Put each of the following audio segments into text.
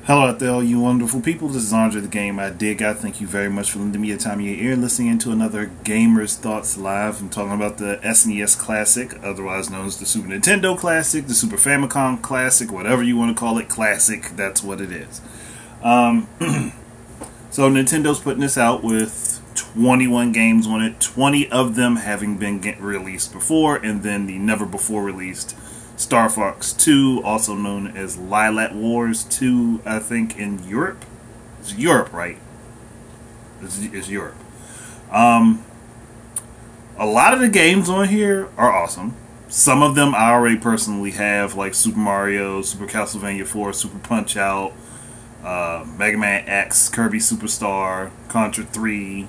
Hello out there, all you wonderful people. This is Andre the Game I Dig. I thank you very much for lending me a time of your ear listening into another Gamer's Thoughts Live. I'm talking about the SNES Classic, otherwise known as the Super Nintendo Classic, the Super Famicom Classic, whatever you want to call it, Classic, that's what it is. So Nintendo's putting this out with 21 games on it, 20 of them having been released before, and then the never before released Star Fox 2, also known as Lilat Wars 2, I think, in Europe. It's Europe, right? It's Europe. A lot of the games on here are awesome. Some of them I already personally have, like Super Mario, Super Castlevania 4, Super Punch-Out, Mega Man X, Kirby Superstar, Contra 3.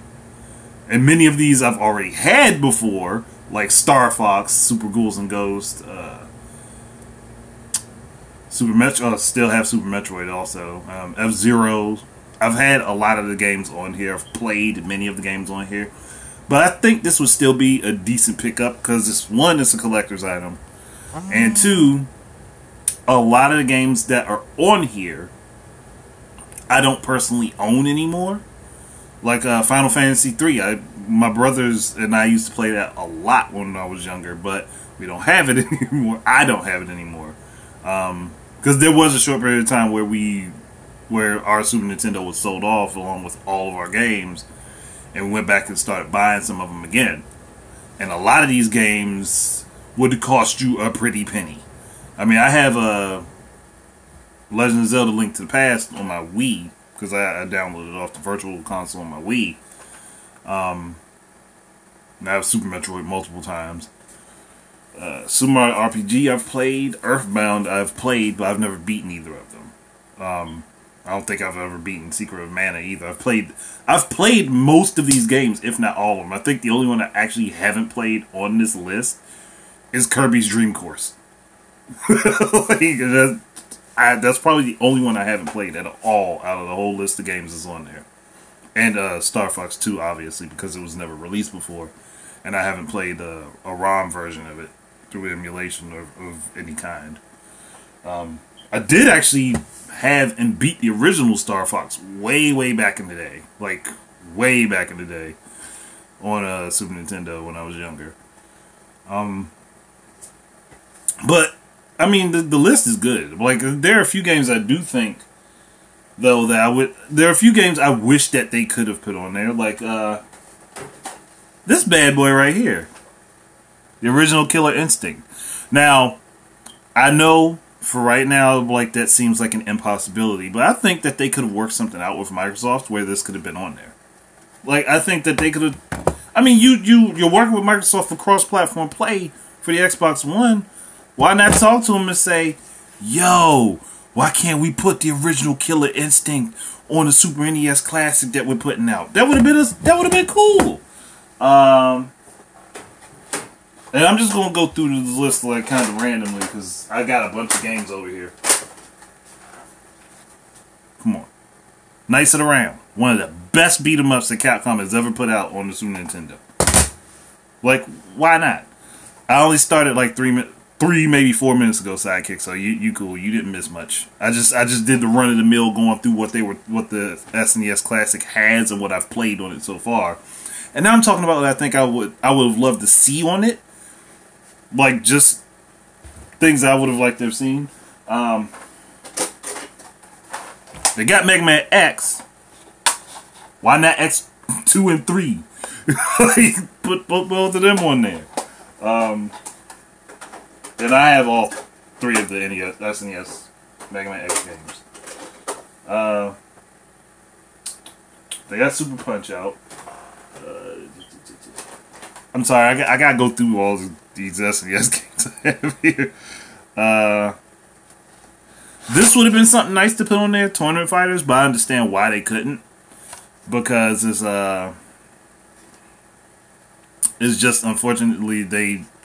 And many of these I've already had before, like Star Fox, Super Ghouls and Ghosts, Super Metro, still have Super Metroid also. F-Zero. I've had a lot of the games on here. I've played many of the games on here. But I think this would still be a decent pickup because it's one, it's a collector's item. And two, a lot of the games that are on here I don't personally own anymore. Like Final Fantasy 3. My brothers and I used to play that a lot when I was younger, but we don't have it anymore. I don't have it anymore. Because there was a short period of time where our Super Nintendo was sold off along with all of our games, and we went back and started buying some of them again. And a lot of these games would cost you a pretty penny. I mean, I have a Legend of Zelda: Link to the Past on my Wii because I downloaded it off the Virtual Console on my Wii. I have Super Metroid multiple times. Super Mario RPG I've played. Earthbound I've played, but I've never beaten either of them. I don't think I've ever beaten Secret of Mana either. I've played most of these games, if not all of them. I think the only one I actually haven't played on this list is Kirby's Dream Course. That's probably the only one I haven't played at all out of the whole list of games that's on there. And Star Fox 2, obviously, because it was never released before. And I haven't played a ROM version of it through emulation of any kind. I did actually have and beat the original Star Fox way back in the day. Like, way back in the day. On Super Nintendo when I was younger. But, I mean, the list is good. Like, there are a few games I do think, though, that there are a few games I wish that they could have put on there. Like, this bad boy right here. The original Killer Instinct. Now, I know for right now, like, that seems like an impossibility, but I think that they could have worked something out with Microsoft where this could have been on there. Like, I think that they could have... I mean, you're working with Microsoft for cross-platform play for the Xbox One. Why not talk to them and say, yo, why can't we put the original Killer Instinct on the Super NES Classic that we're putting out? That would have been cool. And I'm just gonna go through this list like kind of randomly because I got a bunch of games over here. Come on, Knights of the Round, one of the best beat 'em ups that Capcom has ever put out on the Super Nintendo. Like, why not? I only started like 3 maybe 4 minutes ago, Sidekick. So you cool. You didn't miss much. I just did the run of the mill going through what the SNES Classic has and what I've played on it so far. And now I'm talking about what I think I would have loved to see on it. Like, just things I would have liked to have seen. They got Mega Man X. Why not X 2 and 3? Put both of them on there. And I have all 3 of the SNES Mega Man X games. They got Super Punch-Out. I'm sorry, I gotta go through all these SNES games I have here. This would have been something nice to put on there, Tournament Fighters, but I understand why they couldn't. Because it's just, unfortunately,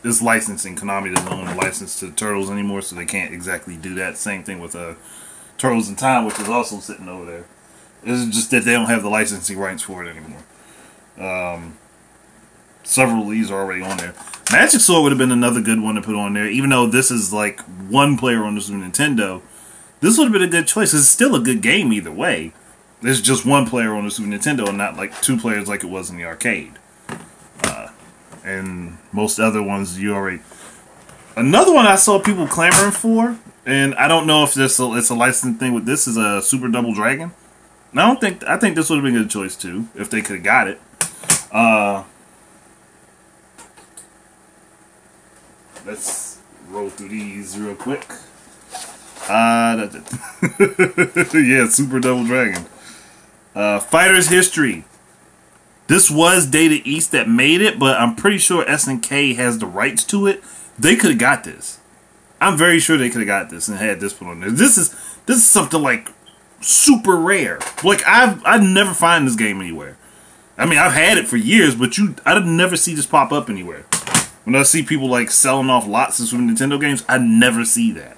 it's licensing. Konami doesn't own the license to Turtles anymore, so they can't exactly do that. Same thing with Turtles in Time, which is also sitting over there. It's just that they don't have the licensing rights for it anymore. Several of these are already on there. Magic Sword would have been another good one to put on there, even though this is like one player on the Super Nintendo. this would have been a good choice. It's still a good game either way. There's just one player on the Super Nintendo and not like two players like it was in the arcade. And most other ones you already... Another one I saw people clamoring for, and I don't know if it's a licensing thing with this, is a Super Double Dragon. And I think this would have been a good choice too, if they could have got it. Let's roll through these real quick. Yeah, Super Double Dragon. Fighter's History. This was Data East that made it, but I'm pretty sure SNK has the rights to it. They could have got this. I'm very sure they could have got this and had this put on there. This is something like super rare. Like I've never find this game anywhere. I mean, I've had it for years, but I'd never see this pop up anywhere. When I see people like selling off lots of Super Nintendo games, I never see that.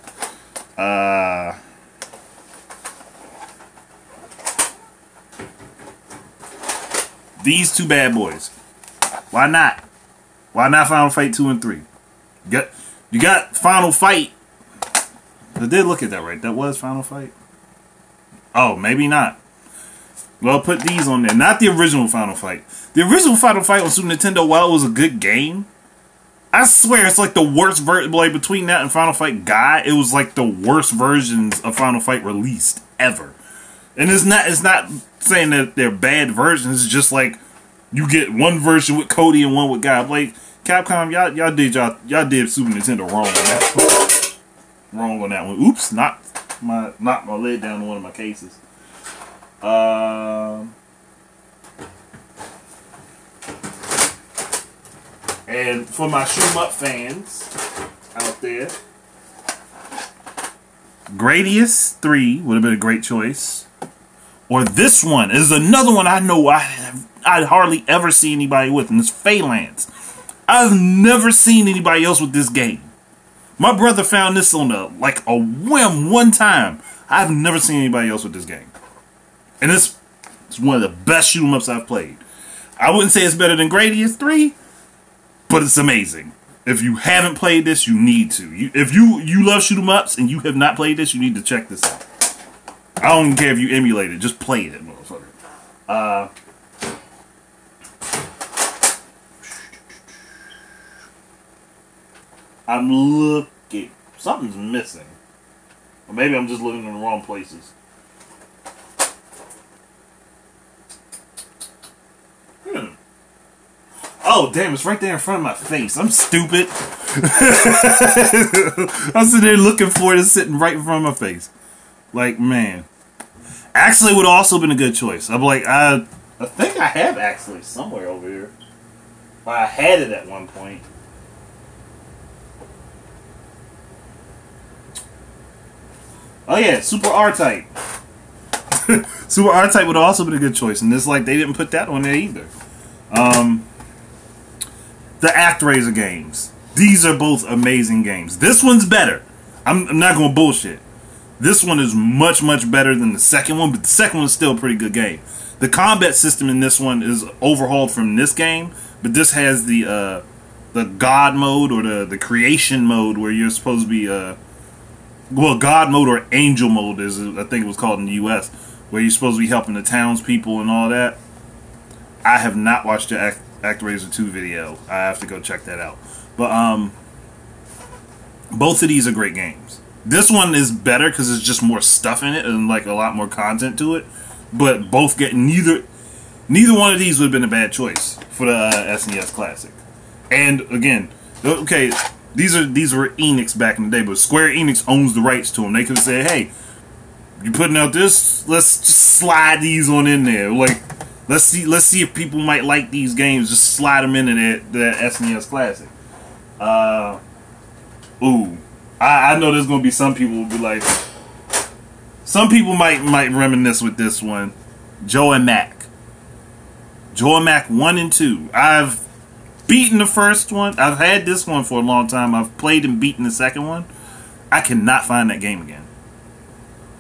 These two bad boys. Why not? Why not Final Fight 2 and 3? You got Final Fight. I did look at that right. That was Final Fight. Oh, maybe not. Well, put these on there. Not the original Final Fight. The original Final Fight on Super Nintendo, while it was a good game, I swear it's like the worst version. Like between that and Final Fight Guy, it was like the worst versions of Final Fight released ever. And it's not saying that they're bad versions. It's just like you get one version with Cody and one with Guy. Like Capcom, y'all did Super Nintendo wrong on that one. Wrong on that one. Oops, knocked my lid down on one of my cases. And for my shoot 'em up fans out there, Gradius 3 would have been a great choice. Or this one is another one I know I'd hardly ever see anybody with, and it's Phalanx. I've never seen anybody else with this game. My brother found this on a whim one time. I've never seen anybody else with this game. And it's one of the best shoot 'em ups I've played. I wouldn't say it's better than Gradius 3, but it's amazing. If you haven't played this, you need to. If you love shoot 'em ups and you have not played this, you need to check this out. I don't even care if you emulate it. Just play it, motherfucker. I'm looking. Something's missing. Or maybe I'm just looking in the wrong places. Oh, damn, it's right there in front of my face. I'm stupid. I'm sitting there looking for it. It's sitting right in front of my face. Like, man. Actually would have also been a good choice. I'm like, I think I have actually somewhere over here. I had it at one point. Oh yeah, Super R-Type. Super R-Type would have also been a good choice. And it's like they didn't put that on there either. The ActRaiser games. These are both amazing games. This one's better. I'm not going to bullshit. This one is much, much better than the second one, but the second one's still a pretty good game. The combat system in this one is overhauled from this game, but this has the God mode or the creation mode where you're supposed to be well, God mode or Angel mode is, I think it was called in the US, where you're supposed to be helping the townspeople and all that. I have not watched the ActRaiser 2 video. I have to go check that out. But both of these are great games. This one is better because there's just more stuff in it and like a lot more content to it. But both get neither one of these would have been a bad choice for the SNES Classic. And again, okay, these were Enix back in the day, but Square Enix owns the rights to them. They could have said, "Hey, you putting out this? Let's just slide these on in there. Like, let's see if people might like these games. Just slide them into that SNES Classic." Ooh. I know there's gonna be some people who be like, some people might reminisce with this one. Joe and Mac 1 and 2. I've beaten the first one. I've had this one for a long time. I've played and beaten the second one. I cannot find that game again.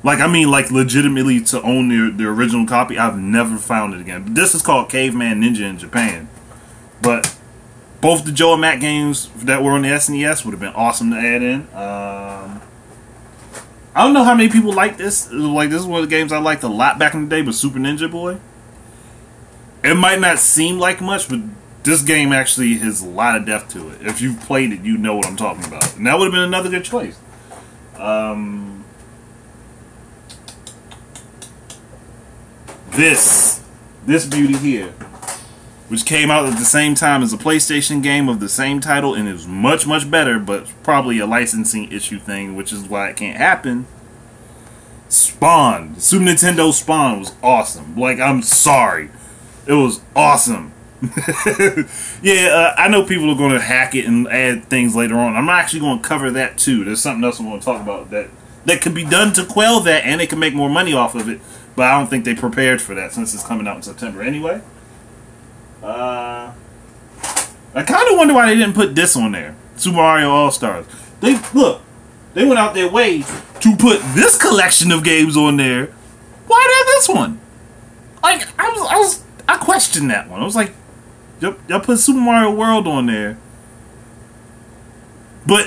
Like, I mean, like legitimately to own the original copy. I've never found it again. But this is called Caveman Ninja in Japan. But both the Joe and Mac games that were on the SNES would have been awesome to add in. I don't know how many people like this. Like, this is one of the games I liked a lot back in the day, but Super Ninja Boy. It might not seem like much, but this game actually has a lot of depth to it. If you've played it, you know what I'm talking about. And that would have been another good choice. This beauty here, which came out at the same time as a PlayStation game of the same title, and is much, much better, but probably a licensing issue thing, which is why it can't happen. Spawn. Super Nintendo Spawn was awesome. Like, I'm sorry. It was awesome. Yeah, I know people are going to hack it and add things later on. I'm actually going to cover that too. There's something else I'm going to talk about that could be done to quell that, and they can make more money off of it. But I don't think they prepared for that since it's coming out in September anyway. I kind of wonder why they didn't put this on there. Super Mario All-Stars. They went out their way to put this collection of games on there. Why not this one? Like, I questioned that one. I was like, y'all put Super Mario World on there. But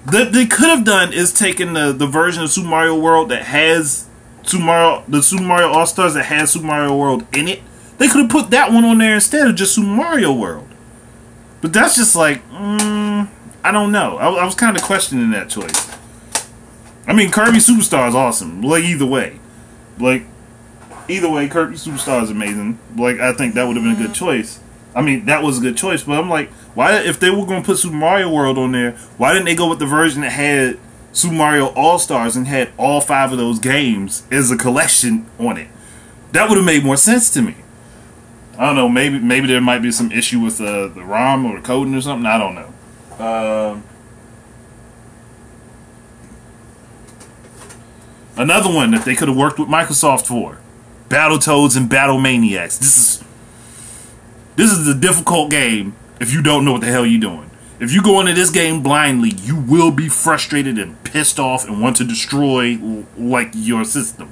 they could have done is taken the version of Super Mario World that has the Super Mario All-Stars that has Super Mario World in it. They could have put that one on there instead of just Super Mario World. But that's just like, I don't know. I was kind of questioning that choice. I mean, Kirby Superstar is awesome. Like, either way, Kirby Superstar is amazing. Like, I think that would have been a good choice. I mean, that was a good choice, but I'm like, why, if they were going to put Super Mario World on there, why didn't they go with the version that had Super Mario All-Stars and had all 5 of those games as a collection on it? That would have made more sense to me. I don't know, maybe there might be some issue with the ROM or the coding or something, I don't know. Another one that they could have worked with Microsoft for. Battletoads and Battle Maniacs. This is a difficult game if you don't know what the hell you're doing. If you go into this game blindly, you will be frustrated and pissed off and want to destroy, like, your system.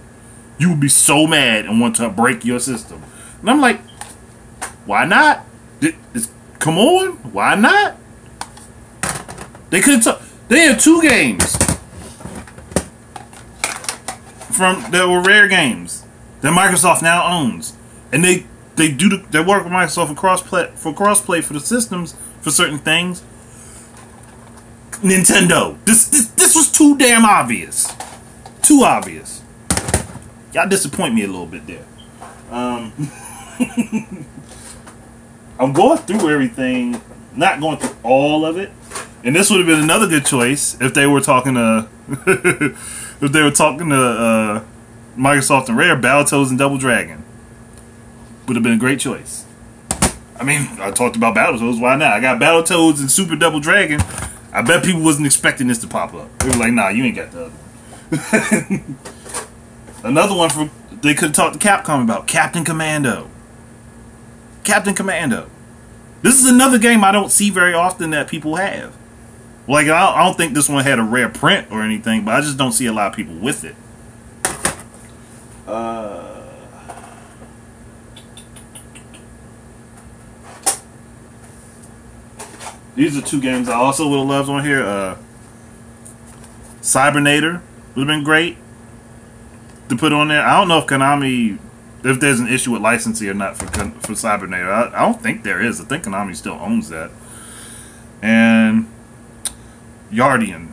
You will be so mad and want to break your system. And I'm like, why not? Come on, why not? They could have. They had 2 games that were rare games that Microsoft now owns, and they work with Microsoft for crossplay for the systems for certain things. Nintendo. This was too damn obvious. Too obvious. Y'all disappoint me a little bit there. I'm going through everything, not going through all of it, and this would have been another good choice if they were talking to Microsoft and Rare. Battletoads and Double Dragon would have been a great choice. I mean, I talked about Battletoads, why not? I got Battletoads and Super Double Dragon. I bet people wasn't expecting this to pop up. They were like, nah, you ain't got the other one. Another one they could have talked to Capcom about. Captain Commando. Captain Commando. This is another game I don't see very often that people have. Like, I don't think this one had a rare print or anything, but I just don't see a lot of people with it. These are 2 games I also would have loved on here. Cybernator would have been great to put on there. I don't know if Konami, if there's an issue with licensing or not for Cybernator. I don't think there is. I think Konami still owns that. And Yardian.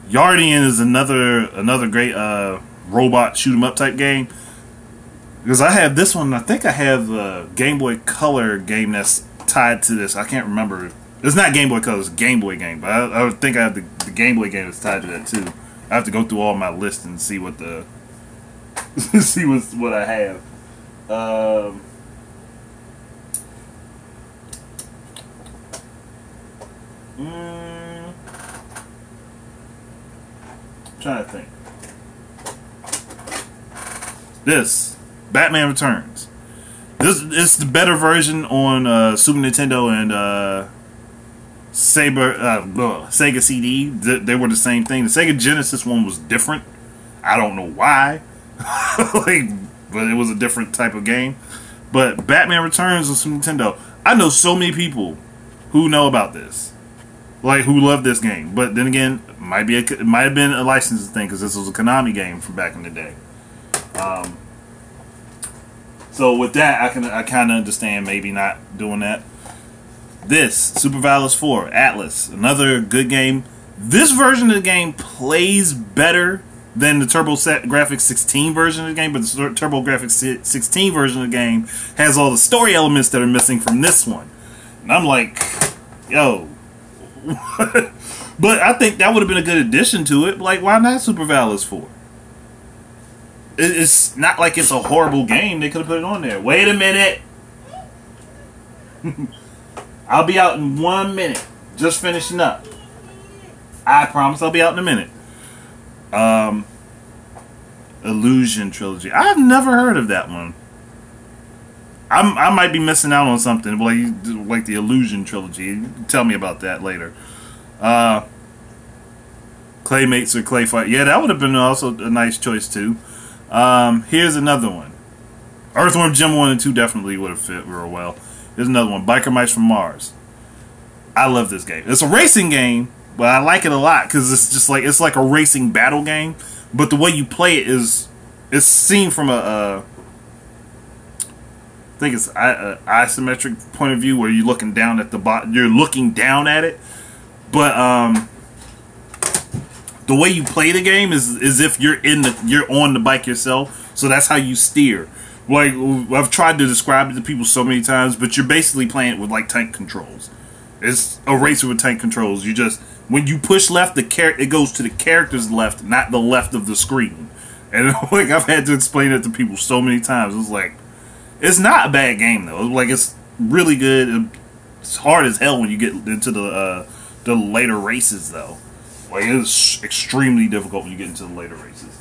Yardian is another great robot shoot 'em up type game. Because I have this one. I think I have the Game Boy Color game that's tied to this. I can't remember. It's not Game Boy Color. It's a Game Boy game. But I think I have the Game Boy game that's tied to that too. I have to go through all my lists and see what the see what I have. Trying to think. This Batman Returns. This is the better version on Super Nintendo and Sega CD. They were the same thing. The Sega Genesis one was different. I don't know why, but it was a different type of game. But Batman Returns on Super Nintendo. I know so many people who know about this. like who loved this game. But then again, it might have been a licensing thing because this was a Konami game from back in the day. So with that, I kind of understand maybe not doing that. This Super Valus 4 Atlas, another good game. This version of the game plays better than the TurboGrafx 16 version of the game, but the TurboGrafx 16 version of the game has all the story elements that are missing from this one. And I'm like, yo. But I think that would have been a good addition to it. Like, why not Super Valus 4? It's not like it's a horrible game. They could have put it on there. Wait a minute. I'll be out in 1 minute. Just finishing up. I promise I'll be out in a minute. Illusion Trilogy. I've never heard of that one. I might be missing out on something like the Illusion Trilogy. Tell me about that later. Claymates or Clay Fight. Yeah, that would have been also a nice choice too. Here's another one. Earthworm Jim 1 and 2 definitely would have fit real well. Here's another one. Biker Mice from Mars. I love this game. It's a racing game, but I like it a lot because it's like a racing battle game. But the way you play it it's seen from I think it's an isometric point of view where you're looking down at the bottom. You're looking down at it, but the way you play the game is if you're on the bike yourself. So that's how you steer. Like, I've tried to describe it to people so many times, but you're basically playing it with like tank controls. It's a racer with tank controls. You just, when you push left, it goes to the character's left, not the left of the screen. And like, I've had to explain it to people so many times. It's like, it's not a bad game though. Like, it's really good. It's hard as hell when you get into the later races though. Like, it's extremely difficult when you get into the later races.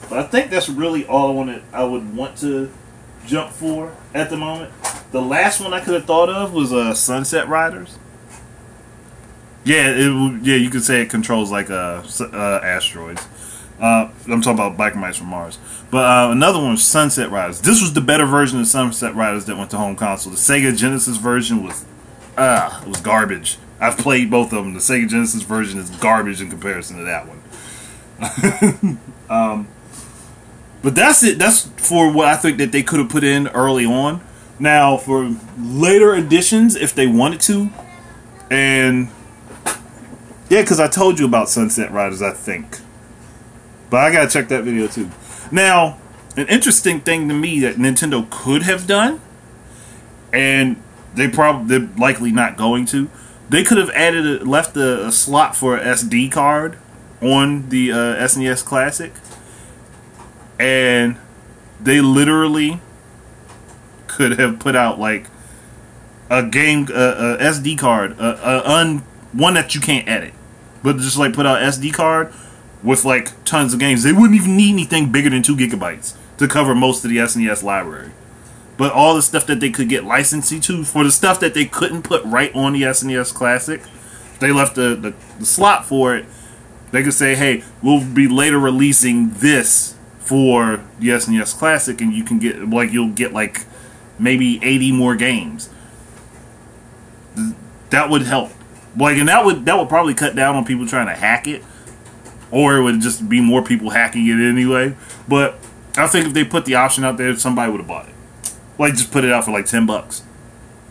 But I think that's really all I would want to jump for at the moment. The last one I could have thought of was Sunset Riders. Yeah, you could say it controls like asteroids. I'm talking about Biker Mice from Mars. But another one was Sunset Riders. This was the better version of Sunset Riders that went to home console. The Sega Genesis version was it was garbage. I've played both of them. The Sega Genesis version is garbage in comparison to that one. But that's it. That's for what I think that they could have put in early on. Now, for later editions, if they wanted to, and yeah, because I told you about Sunset Riders, I think. But I gotta check that video too. Now, an interesting thing to me that Nintendo could have done, and they're likely not going to. They could have left a slot for an SD card on the SNES Classic, and they literally could have put out like a game, a SD card, one that you can't edit, but just like put out SD card with like tons of games. They wouldn't even need anything bigger than 2 gigabytes to cover most of the SNES library. But all the stuff that they could get licensing to, for the stuff that they couldn't put right on the SNES Classic, they left the slot for it. They could say, hey, we'll be later releasing this for the SNES Classic, and you can get, like, you'll get like maybe 80 more games. That would help. Like, and that would probably cut down on people trying to hack it, or it would just be more people hacking it anyway. But I think if they put the option out there, somebody would have bought it. Like, just put it out for like $10.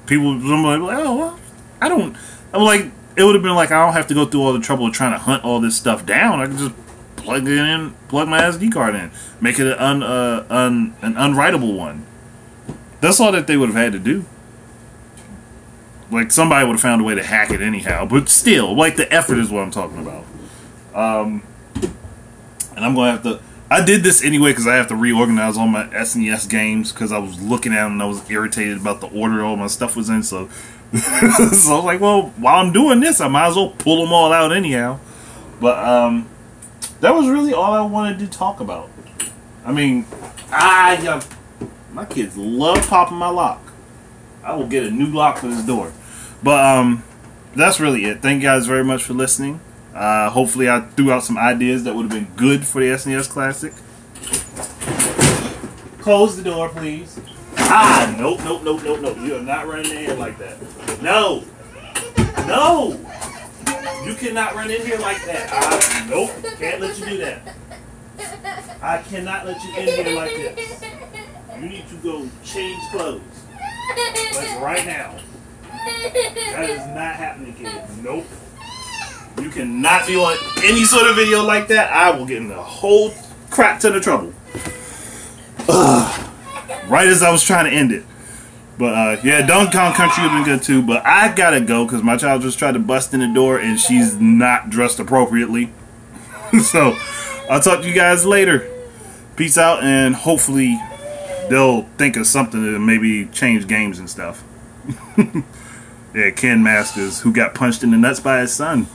People, somebody like, oh, well, I'm like, it would have been like, I don't have to go through all the trouble of trying to hunt all this stuff down. I can just plug it in, plug my SD card in, make it an unwritable one. That's all that they would have had to do. Like, somebody would have found a way to hack it anyhow. But still, like, the effort is what I'm talking about. And I'm going to have to... I did this anyway because I have to reorganize all my SNES games because I was looking at them and I was irritated about the order all my stuff was in. So, so I was like, well, while I'm doing this, I might as well pull them all out anyhow. But that was really all I wanted to talk about. I mean, my kids love popping my lock. I will get a new lock for this door. But that's really it. Thank you guys very much for listening. Hopefully I threw out some ideas that would have been good for the SNES Classic. Close the door, please. Nope. You are not running in here like that. No! No! You cannot run in here like that. Nope. Can't let you do that. I cannot let you in here like this. You need to go change clothes. Like right now. That is not happening, kid. Nope. You cannot be on any sort of video like that. I will get in a whole crap ton of trouble. Right as I was trying to end it. But yeah, Donkey Kong Country would have been good too. But I gotta go because my child just tried to bust in the door and she's not dressed appropriately. So I'll talk to you guys later. Peace out, and hopefully they'll think of something to maybe change games and stuff. Yeah, Ken Masters, who got punched in the nuts by his son.